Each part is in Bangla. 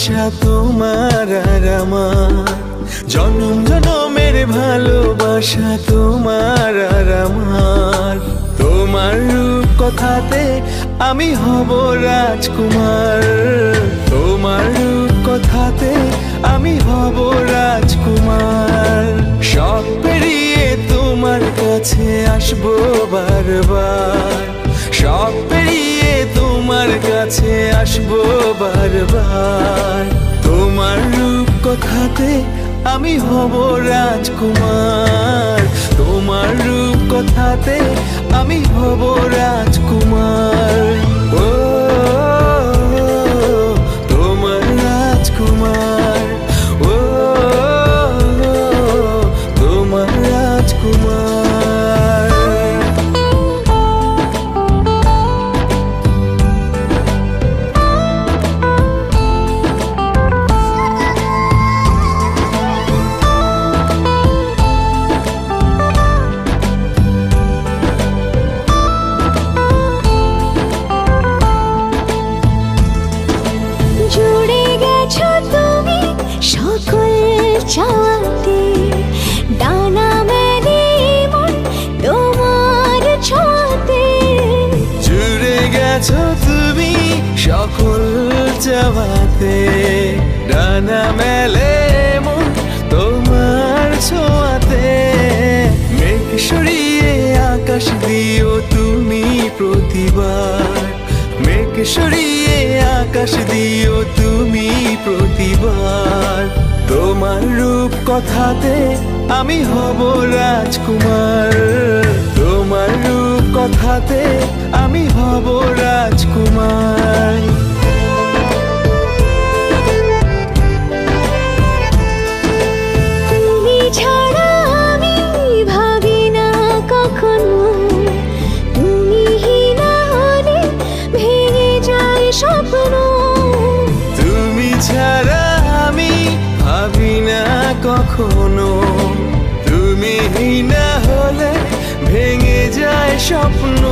ভালোবাসা তোমার আর আমার, জনম জনমের ভালোবাসা তোমার আর আমার। তোমার রূপ কথাতে আমি হব রাজকুমার, তোমার রূপ কথাতে আমি হব রাজকুমার। সব পেরিয়ে তোমার কাছে আসবো বারবার, সব পেরিয়ে তোমার কাছে আসবো বারবার। তোমার রূপ কথাতে আমি হব রাজকুমার, তোমার রূপ কথাতে আমি হব রাজকুমার। ও তোমার রাজকুমার, ও তোমার রাজকুমার। চাওয়াতে ডানা মেলে মন তোমার ছোঁয়াতে, জুড়ে গেছো তুমি সকল চাওয়াতে, ডানা মেলে মন তোমার ছোঁয়াতে। মেঘ সরিয়ে আকাশ দিও তুমি প্রতিবার, মেঘ সরিয়ে আকাশ দিও তুমি প্রতিবার। তোমার রূপ কথাতে আমি হব রাজকুমার, তোমার রূপ কথাতে আমি হব রাজকুমার। তুমি ছাড়া আমি ভাবি না কখনো, তুমি না হলে ভেঙে যায় স্বপ্ন। তুমি ছাড়া আমি ভাবি না কখনো, তুমি না হলে ভেঙে যায় স্বপ্ন।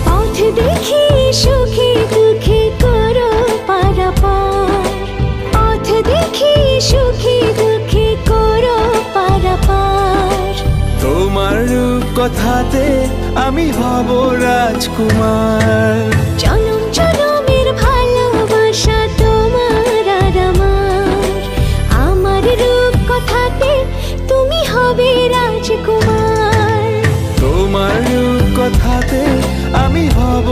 পথ দেখি সুখে দুঃখে করো পারাপার, পথ দেখি সুখে দুঃখে করো পারাপার। তোমার রূপ কথাতে আমি হব রাজকুমার, জনম জনমের ভালোবাসা তোমার আর আমার। আমার রূপ কথাতে তুমি হবে রাজকুমার, তোমার রূপ কথাতে আমি হব